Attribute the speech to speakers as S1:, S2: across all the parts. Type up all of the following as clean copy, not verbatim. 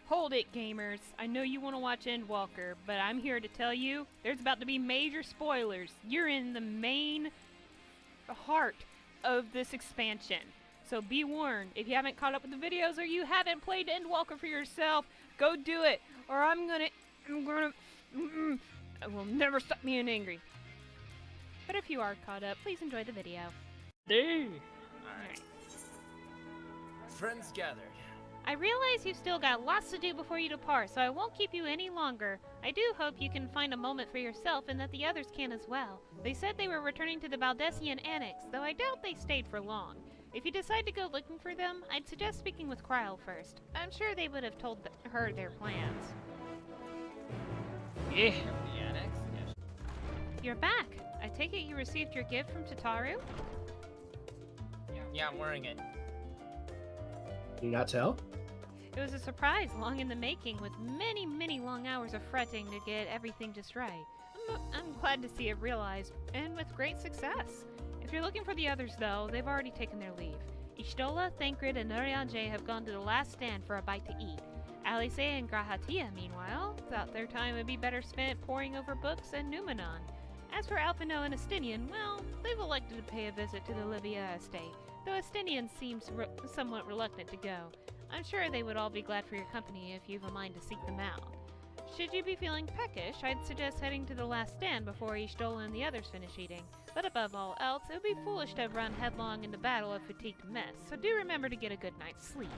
S1: Hold it, gamers. I know you want to watch EndWalker, but I'm here to tell you there's about to be major spoilers. You're in the main heart of this expansion. So be warned, if you haven't caught up with the videos or you haven't played EndWalker for yourself, go do it, or I will never stop being angry. But if you are caught up, please enjoy the video.
S2: Dude.
S1: Alright.
S3: Friends gathered.
S1: I realize you've still got lots to do before you depart, so I won't keep you any longer. I do hope you can find a moment for yourself and that the others can as well. They said they were returning to the Baldessian Annex, though I doubt they stayed for long. If you decide to go looking for them, I'd suggest speaking with Kryl first. I'm sure they would have told her their plans.
S2: Yeah.
S3: The annex? Yes.
S1: You're back. I take it you received your gift from Tataru?
S3: Yeah, I'm wearing it.
S4: You not tell?
S1: It was a surprise long in the making, with many, many long hours of fretting to get everything just right. I'm glad to see it realized, and with great success. If you're looking for the others, though, they've already taken their leave. Ishtola, Thancred, and Urianger have gone to the last stand for a bite to eat. Alice and Grahatia, meanwhile, thought their time would be better spent poring over books and Numenon. As for Alphino and Estinian, well, they've elected to pay a visit to the Livia estate, though Estinian seems somewhat reluctant to go. I'm sure they would all be glad for your company if you've a mind to seek them out. Should you be feeling peckish, I'd suggest heading to the last stand before Ishtola and the others finish eating. But above all else, it would be foolish to run headlong into battle a fatigued mess, so do remember to get a good night's sleep.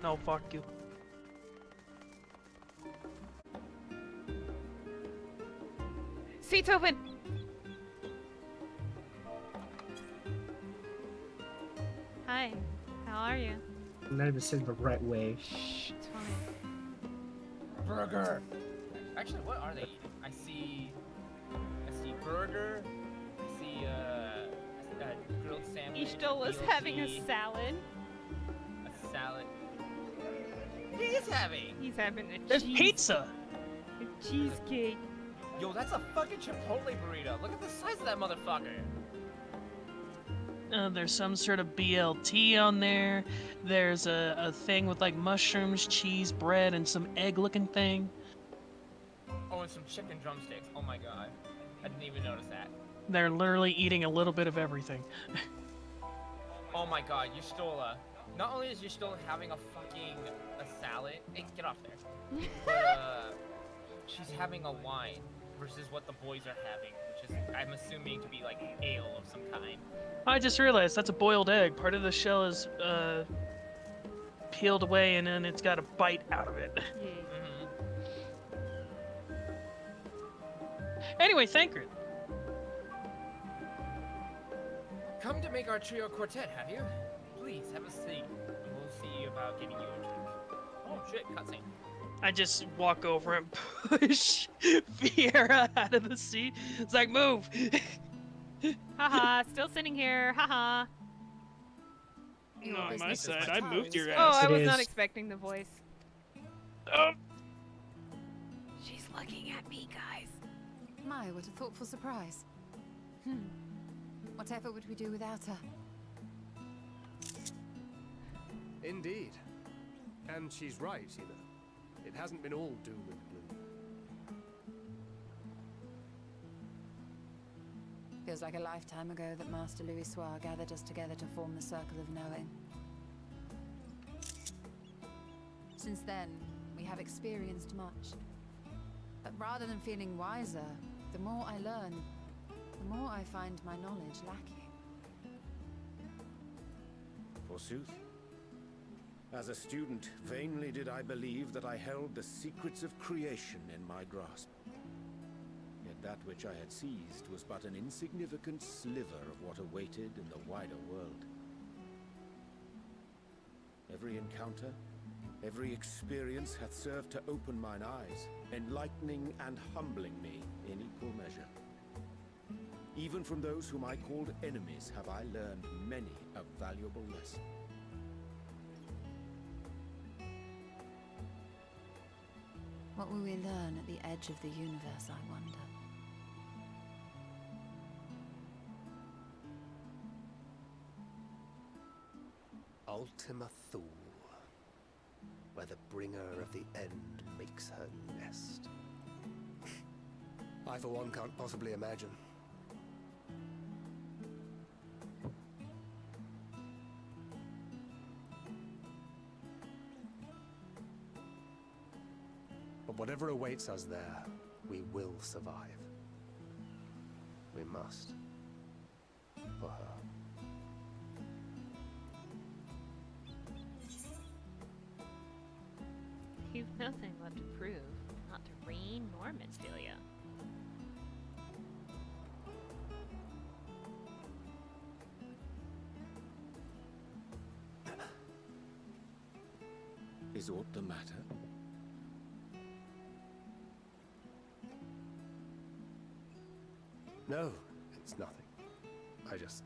S2: No, fuck you.
S1: Seats open! Hi, how are you?
S4: Not even saying the right way.
S1: Shh, it's fine.
S3: Burger. Actually, what are they eating? I see burger. I see grilled sandwich.
S1: Ishtola's
S3: BLT,
S1: having a salad.
S3: a salad. He is having.
S1: He's having a
S2: There's pizza!
S1: a cheesecake.
S3: Yo, that's a fucking Chipotle burrito. Look at the size of that motherfucker.
S2: There's some sort of BLT on there. There's a thing with like mushrooms, cheese, bread, and some egg-looking thing.
S3: Oh, and some chicken drumsticks. Oh my god. I didn't even notice that.
S2: They're literally eating a little bit of everything.
S3: Oh my god, Y'shtola. Not only is Y'shtola having a salad. Hey, get off there. But, she's having a wine versus what the boys are having, which is, I'm assuming, to be like ale of some kind.
S2: I just realized that's a boiled egg. Part of the shell is peeled away and then it's got a bite out of it.
S1: Yeah.
S2: Anyway, Thancred.
S3: Come to make our trio quartet, have you? Please, have a seat, and we'll see about getting you a drink. Oh shit, cutscene.
S2: I just walk over and push Fiera out of the seat. It's like, move!
S1: Haha, still sitting here. Haha.
S2: No, on my
S5: business is
S2: side, I
S5: my
S2: moved your
S1: Oh,
S2: ass.
S1: I was
S4: It
S1: not
S4: is.
S1: expecting the voice.
S2: Oh.
S1: She's looking at me, guys.
S5: My, what a thoughtful surprise. Whatever would we do without her?
S6: Indeed. And she's right, you know. It hasn't been all doom and gloom.
S5: Feels like a lifetime ago that Master Louis Soir gathered us together to form the Circle of Knowing. Since then, we have experienced much. But rather than feeling wiser, the more I learn, the more I find my knowledge lacking.
S7: Forsooth. As a student, vainly did I believe that I held the secrets of creation in my grasp. Yet that which I had seized was but an insignificant sliver of what awaited in the wider world. Every encounter, every experience hath served to open mine eyes, enlightening and humbling me in equal measure. Even from those whom I called enemies have I learned many a valuable lesson.
S5: What will we learn at the edge of the universe, I wonder?
S6: Ultima Thule. where the bringer of the end makes her nest. I, for one, can't possibly imagine. But whatever awaits us there, we will survive. We must. For her.
S1: You've nothing left to prove, not to Reen nor Mistilia.
S7: Is aught the matter?
S6: No, it's nothing. I just...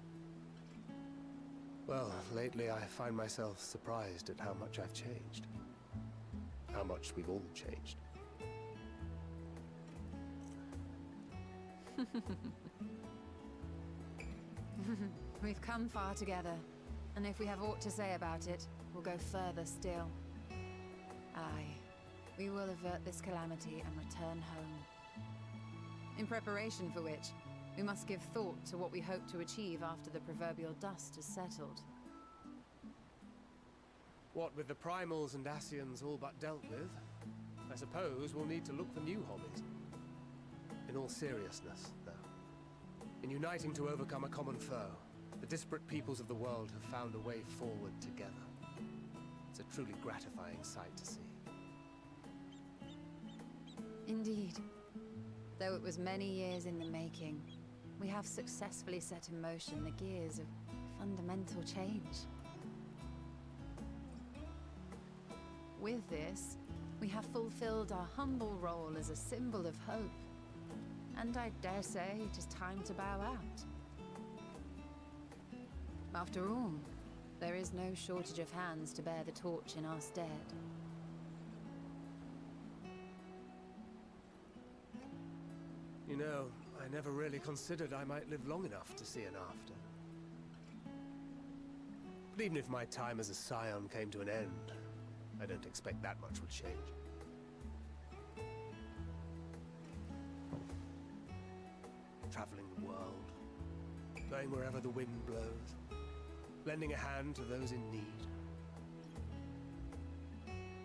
S6: Well, lately I find myself surprised at how much I've changed. How much we've all changed.
S5: We've come far together, and if we have aught to say about it, we'll go further still. Aye, we will avert this calamity and return home. In preparation for which, we must give thought to what we hope to achieve after the proverbial dust has settled.
S6: What with the primals and Ascians all but dealt with, I suppose we'll need to look for new hobbies. In all seriousness, though, in uniting to overcome a common foe, the disparate peoples of the world have found a way forward together. It's a truly gratifying sight to see.
S5: Indeed. Though it was many years in the making, we have successfully set in motion the gears of fundamental change. With this, we have fulfilled our humble role as a symbol of hope. And I dare say it is time to bow out. After all, there is no shortage of hands to bear the torch in our stead.
S6: You know, I never really considered I might live long enough to see an after. But even if my time as a scion came to an end, I don't expect that much will change. Traveling the world, going wherever the wind blows, lending a hand to those in need.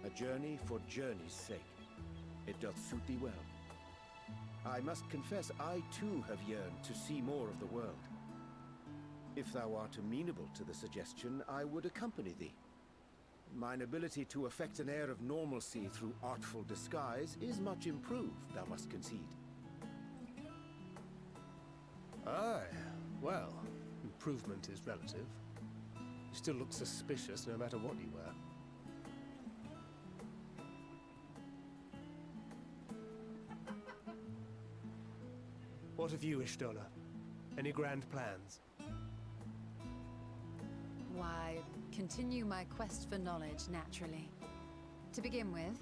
S7: A journey for journey's sake. It doth suit thee well. I must confess, I too have yearned to see more of the world. If thou art amenable to the suggestion, I would accompany thee. Mine ability to effect an air of normalcy through artful disguise is much improved, thou must concede.
S6: Aye, well, improvement is relative. You still look suspicious no matter what you wear. What of you, Ishtola? Any grand plans?
S5: Why, continue my quest for knowledge, naturally. To begin with,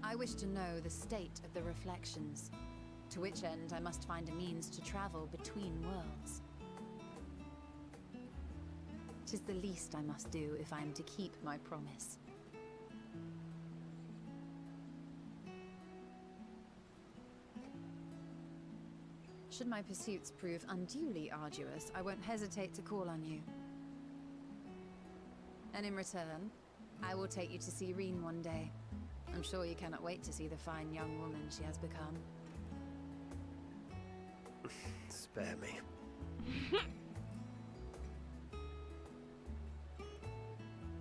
S5: I wish to know the state of the reflections, to which end I must find a means to travel between worlds. 'Tis the least I must do if I am to keep my promise. Should my pursuits prove unduly arduous, I won't hesitate to call on you. And in return, I will take you to see Reen one day. I'm sure you cannot wait to see the fine young woman she has become.
S6: Spare me.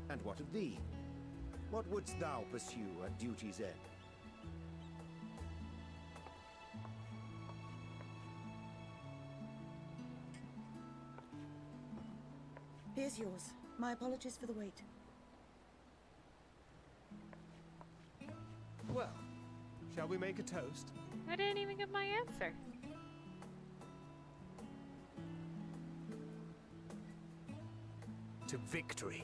S7: And what of thee? What wouldst thou pursue at duty's end?
S8: Here's yours. My apologies for the wait.
S6: Well, shall we make a toast?
S1: I didn't even get my answer.
S6: To victory.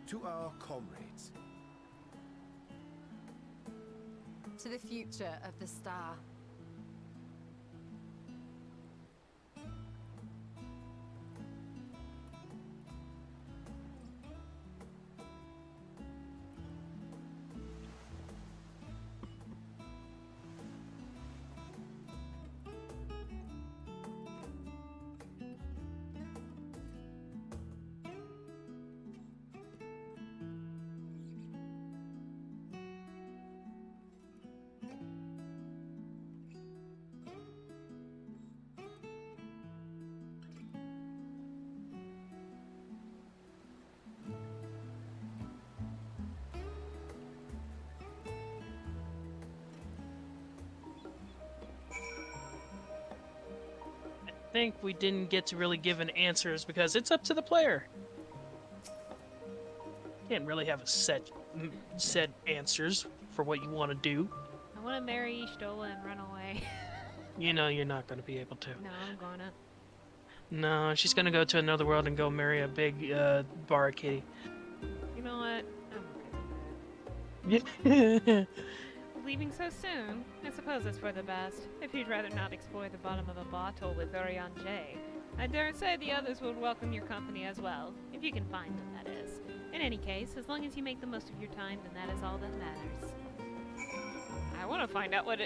S7: To our comrades.
S5: To the future of the star.
S2: think we didn't get to really give an answers because it's up to the player. Can't really have a set answers for what you want to do.
S1: I want to marry Ishtola and run away.
S2: You know you're not going to be able to.
S1: No, I'm gonna.
S2: No, she's going to go to another world and go marry a big bar kitty.
S1: You know what? I'm okay with that. Leaving so soon? I suppose it's for the best. If you'd rather not explore the bottom of a bottle with Urian J, I dare say the others would welcome your company as well. If you can find them, that is. In any case, as long as you make the most of your time, then that is all that matters. I want to find out what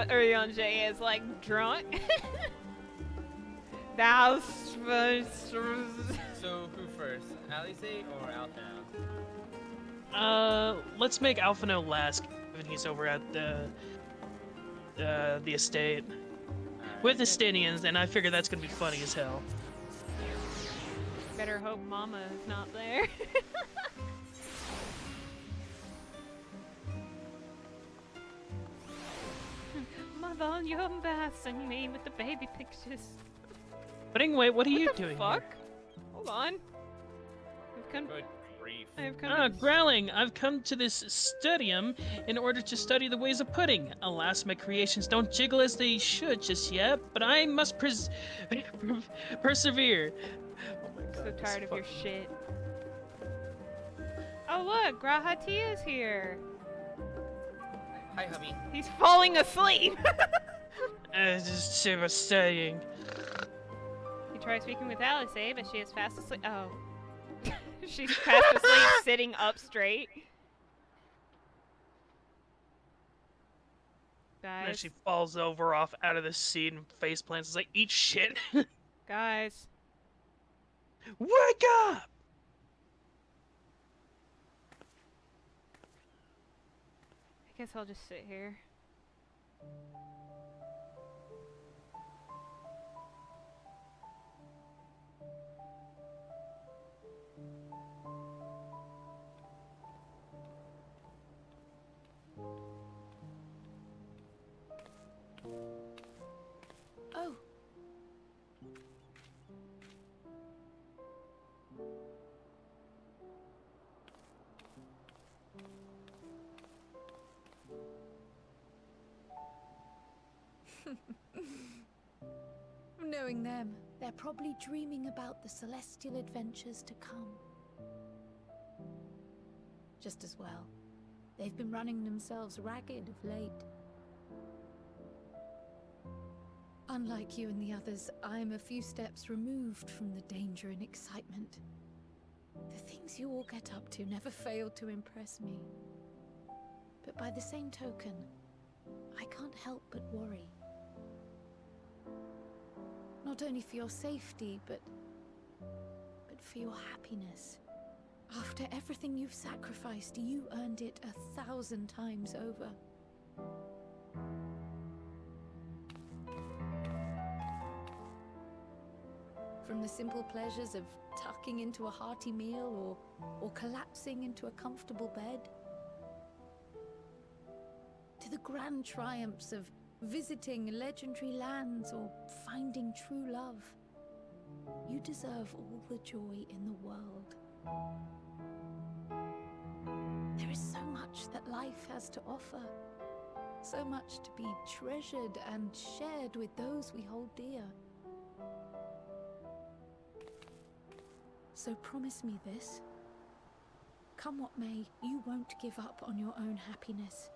S1: Urian J is like drunk. That's
S3: So who first, Alice or Alphino?
S2: Let's make Alphino last when he's over at the estate with the Stinians, and I figure that's gonna be funny as hell.
S1: Better hope Mama is not there. Mother, you're embarrassing me with the baby pictures.
S2: But anyway, what are you
S1: What the
S2: doing
S1: fuck?
S2: here?
S1: Hold on.
S3: Good grief.
S1: I've come to
S2: Growling, I've come to this studium in order to study the ways of pudding. Alas, my creations don't jiggle as they should just yet, but I must persevere. Oh my God,
S1: so
S2: this
S1: tired of your
S2: fuck-
S1: shit. Oh look, Grahati is here.
S3: Hi, hubby.
S1: He's falling asleep.
S2: Just super studying.
S1: You try speaking with Alice, but she is fast asleep. Oh. She's fast asleep sitting up straight.
S2: And
S1: Guys.
S2: she falls over off out of the seat and face plants. It's like, eat shit.
S1: Guys.
S2: Wake up!
S1: I guess I'll just sit here.
S5: Oh. Knowing them, they're probably dreaming about the celestial adventures to come. Just as well. They've been running themselves ragged of late. Unlike you and the others, I'm a few steps removed from the danger and excitement. The things you all get up to never fail to impress me. But by the same token, I can't help but worry. Not only for your safety, but for your happiness. After everything you've sacrificed, you earned it 1,000 times over. From the simple pleasures of tucking into a hearty meal or collapsing into a comfortable bed, to the grand triumphs of visiting legendary lands or finding true love, you deserve all the joy in the world. There is so much that life has to offer, so much to be treasured and shared with those we hold dear. So promise me this. Come what may, you won't give up on your own happiness.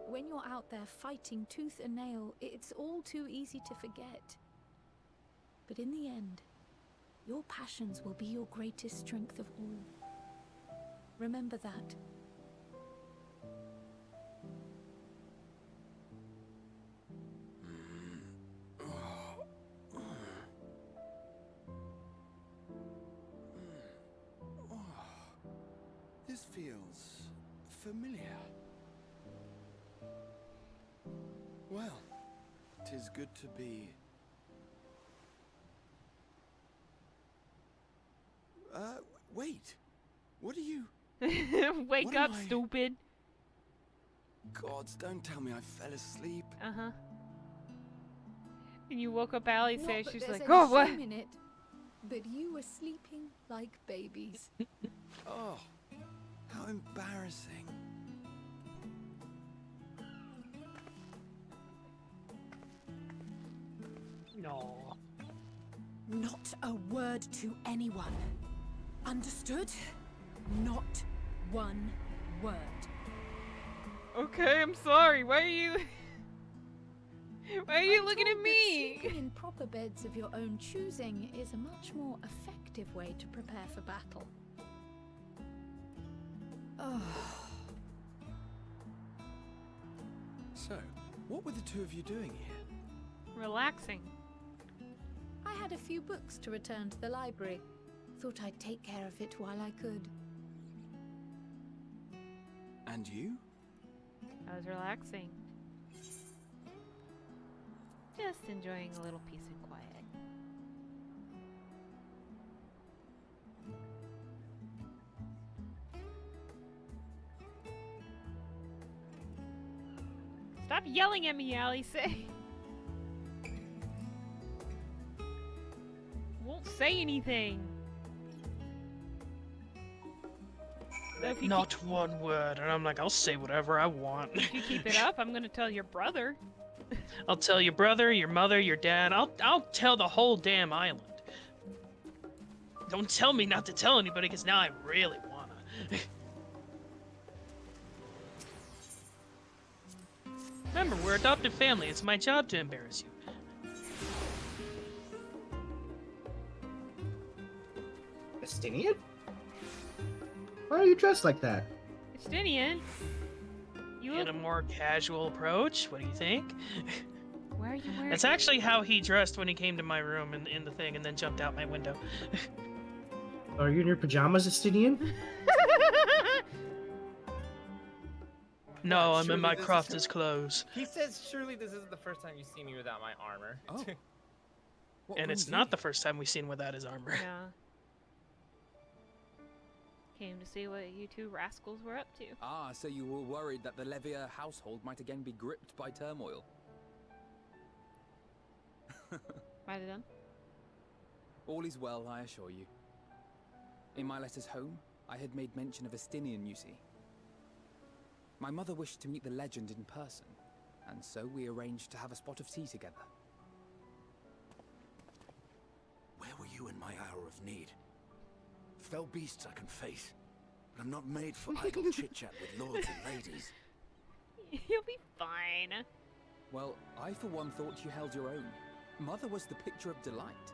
S5: When you're out there fighting tooth and nail, it's all too easy to forget. But in the end, your passions will be your greatest strength of all. Remember that.
S7: This feels familiar. Well, 'tis good to be... wait. What are you...
S1: Wake
S7: What
S1: up,
S7: am I-
S1: stupid.
S7: Gods, don't tell me I fell asleep.
S1: Uh-huh. And you woke up Allie
S9: Not
S1: says
S9: that
S1: she's
S9: there's
S1: like,
S9: any
S1: oh what?
S9: shame in it, but you were sleeping like babies.
S10: Oh, how embarrassing.
S2: No.
S9: Not a word to anyone. Understood? Not one word.
S1: Okay, I'm sorry. Why are you? Why are you
S9: I'm
S1: looking
S9: told
S1: at
S9: that
S1: me?
S9: Sleeping in proper beds of your own choosing is a much more effective way to prepare for battle. Oh.
S10: So, what were the two of you doing here?
S1: Relaxing.
S9: I had a few books to return to the library. Thought I'd take care of it while I could.
S10: And you?
S1: I was relaxing. Just enjoying a little peace and quiet. Stop yelling at me, Allie. Say. Won't say anything. So if you
S2: Not one word. And I'm like, I'll say whatever I want.
S1: if you keep it up, I'm gonna tell your brother.
S2: I'll tell your brother, your mother, your dad. I'll tell the whole damn island. Don't tell me not to tell anybody, because now I really wanna. Remember, we're adopted family. It's my job to embarrass you.
S4: Estinian? Why are you dressed like that?
S1: Justinian, you
S2: In
S1: look.
S2: a more casual approach, what do you think?
S1: Why are you wearing?
S2: That's actually how he dressed when he came to my room in the thing and then jumped out my window.
S4: Are you in your pajamas, Estinian?
S2: No,
S3: What,
S2: I'm in
S3: surely
S2: my
S3: this is-
S2: crofter's clothes.
S3: He says, surely this isn't the first time you've seen me without my armor.
S10: Oh. What
S2: And it's
S10: brings
S2: not
S10: you
S2: the first time we've seen without his armor.
S1: Yeah. Came to see what you two rascals were up to.
S10: Ah, so you were worried that the Levier household might again be gripped by turmoil.
S1: Might have done.
S10: All is well, I assure you. In my letters home, I had made mention of Estinian, you see. My mother wished to meet the legend in person, and so we arranged to have a spot of tea together.
S7: Where were you in my hour of need? Fell beasts I can face, but I'm not made for idle chit-chat with lords and ladies.
S1: You'll be fine.
S10: Well, I for one thought you held your own. Mother was the picture of delight.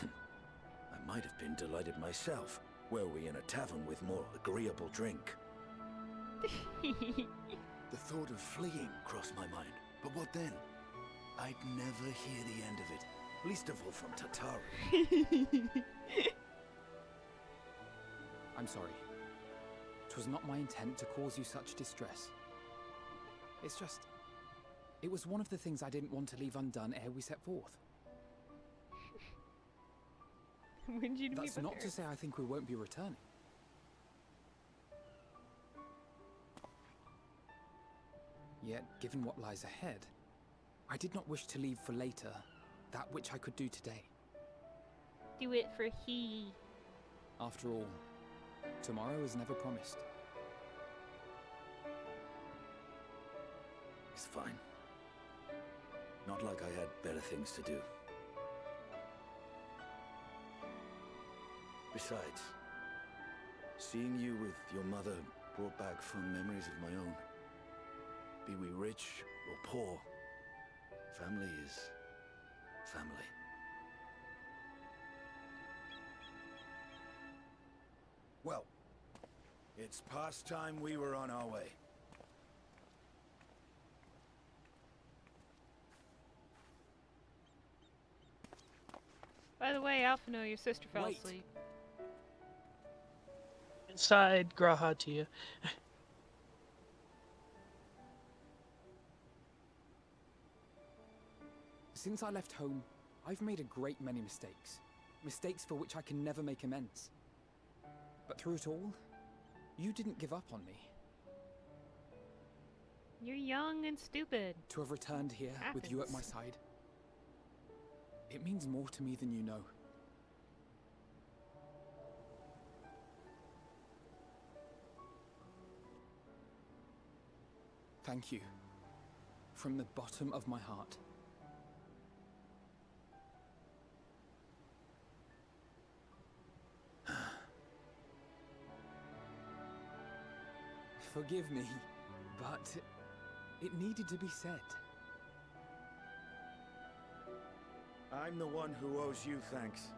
S7: I might have been delighted myself, were we in a tavern with more agreeable drink. The thought of fleeing crossed my mind, but what then? I'd never hear the end of it, least of all from Tatari.
S10: I'm sorry. 'Twas not my intent to cause you such distress. It's just... It was one of the things I didn't want to leave undone ere we set forth.
S1: When did you meet
S10: That's
S1: my
S10: not to
S1: parents?
S10: say I think we won't be returning. Yet, given what lies ahead, I did not wish to leave for later that which I could do today.
S1: Do it for he.
S10: After all, tomorrow is never promised.
S7: It's fine. Not like I had better things to do. Besides, seeing you with your mother brought back fond memories of my own. Be we rich or poor, family is family. Well, it's past time we were on our way.
S1: By the way, Alphino, your sister fell
S10: Wait.
S1: asleep.
S2: Inside, Graha to you.
S10: Since I left home, I've made a great many mistakes. Mistakes for which I can never make amends. But through it all, you didn't give up on me.
S1: You're young and stupid.
S10: To have returned here with you at my
S1: Happens.
S10: side, it means more to me than you know. Thank you. From the bottom of my heart. Forgive me, but it needed to be said.
S7: I'm the one who owes you thanks.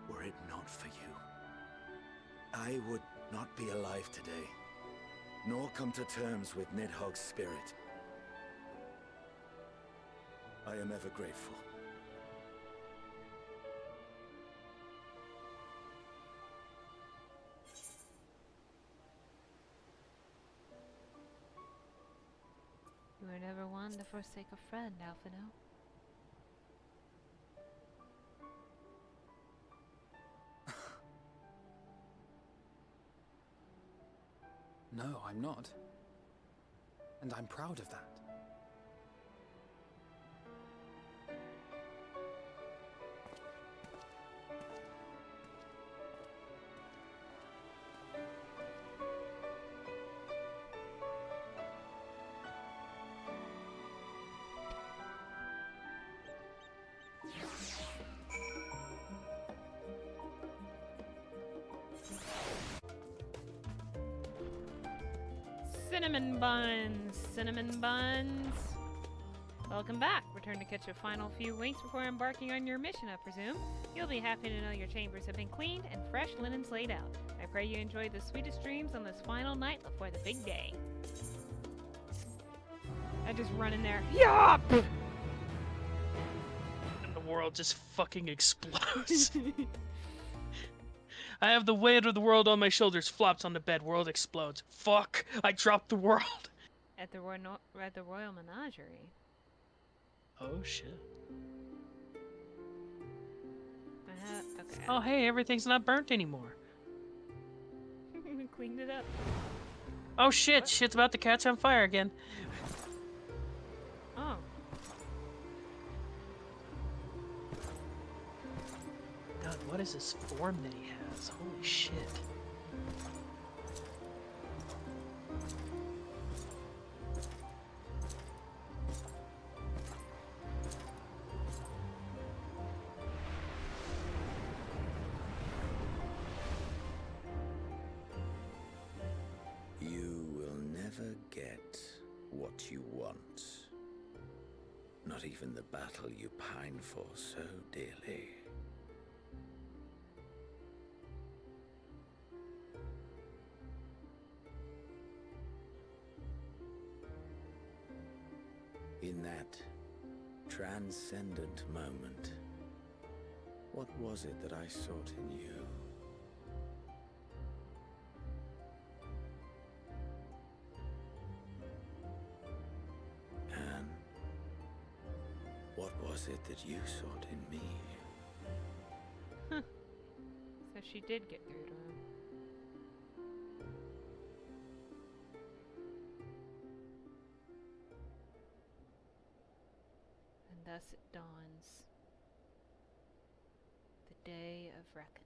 S7: Were it not for you, I would not be alive today, nor come to terms with Nidhogg's spirit. I am ever grateful.
S1: You were never one to forsake a friend, Alphino.
S10: No, I'm not. And I'm proud of that.
S1: Cinnamon buns! Cinnamon buns! Welcome back. Return to catch a final few winks before embarking on your mission, I presume. You'll be happy to know your chambers have been cleaned and fresh linens laid out. I pray you enjoyed the sweetest dreams on this final night before the big day. I just run in there. Yup!
S2: And the world just fucking explodes. I have the weight of the world on my shoulders, flops on the bed, world explodes. Fuck, I dropped the world.
S1: At the Royal Menagerie.
S2: Oh shit.
S1: Okay.
S2: Oh hey, everything's not burnt anymore.
S1: Cleaned it up.
S2: Oh shit, shit's about to catch on fire again.
S1: Oh.
S2: God, what is this form that he has? Holy shit.
S7: You will never get what you want. Not even the battle you pine for so dearly. In that transcendent moment, what was it that I sought in you? And what was it that you sought in me?
S1: So she did get through to him. And thus it dawns. The day of reckoning.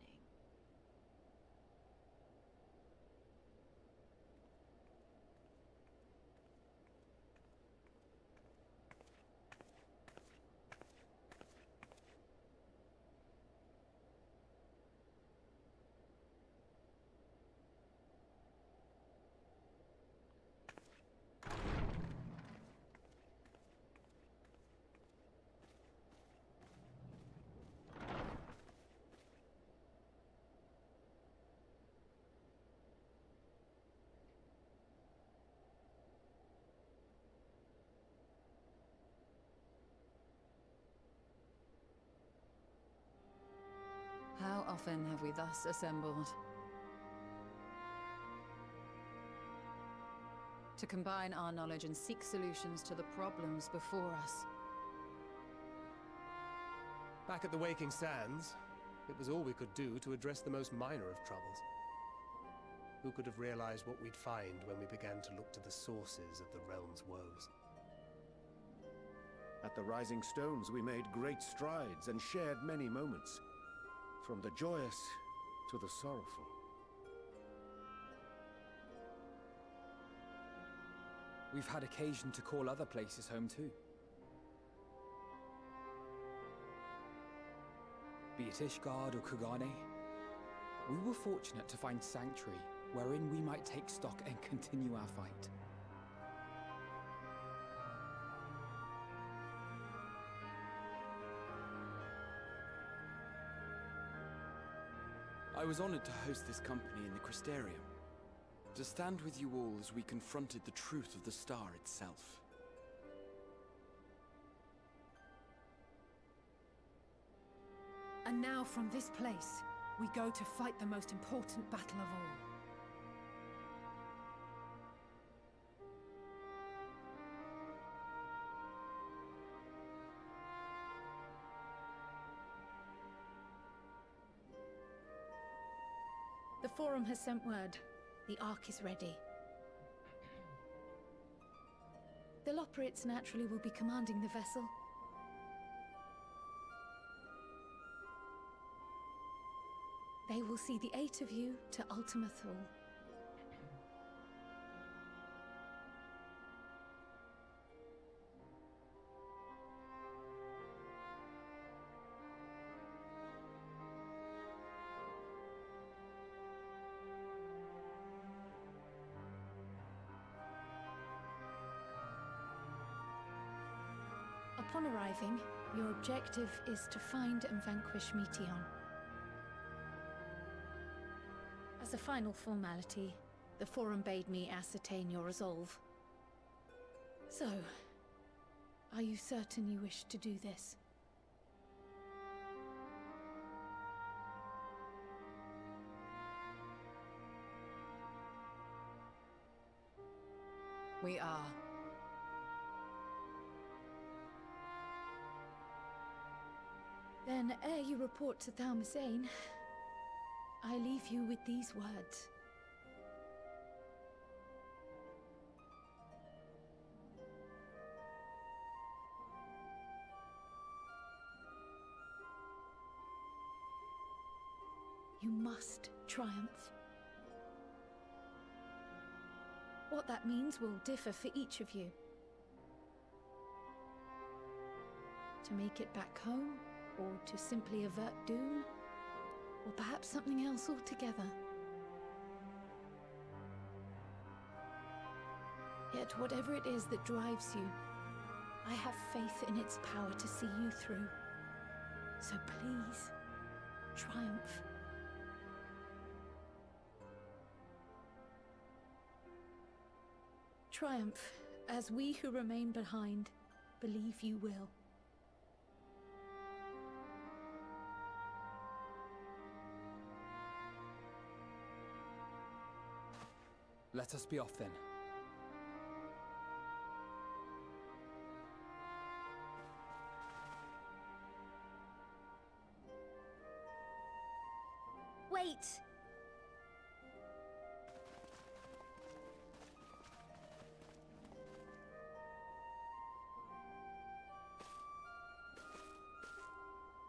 S5: How often have we thus assembled? To combine our knowledge and seek solutions to the problems before us.
S6: Back at the Waking Sands, it was all we could do to address the most minor of troubles. Who could have realized what we'd find when we began to look to the sources of the realm's woes?
S7: At the Rising Stones, we made great strides and shared many moments, from the joyous to the sorrowful.
S10: We've had occasion to call other places home too. Be it Ishgard or Kugane, we were fortunate to find sanctuary wherein we might take stock and continue our fight.
S11: I was honored to host this company in the Crystarium, to stand with you all as we confronted the truth of the star itself.
S9: And now from this place, we go to fight the most important battle of all. The Forum has sent word. The Ark is ready. The Loporrits naturally will be commanding the vessel. They will see the 8 of you to Ultima Thule. Upon arriving, your objective is to find and vanquish Meteon. As a final formality, the Forum bade me ascertain your resolve. So, are you certain you wish to do this?
S5: We are.
S9: Then, ere you report to Thalmasane, I leave you with these words. You must triumph. What that means will differ for each of you. To make it back home, or to simply avert doom, or perhaps something else altogether. Yet whatever it is that drives you, I have faith in its power to see you through. So please, triumph. Triumph, as we who remain behind believe you will.
S10: Let us be off then.
S12: Wait!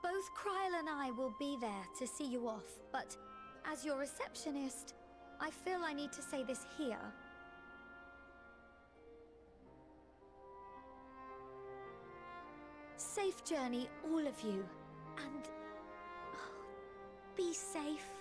S12: Both Kryl and I will be there to see you off, but as your receptionist, I feel I need to say this here. Safe journey, all of you, and be safe.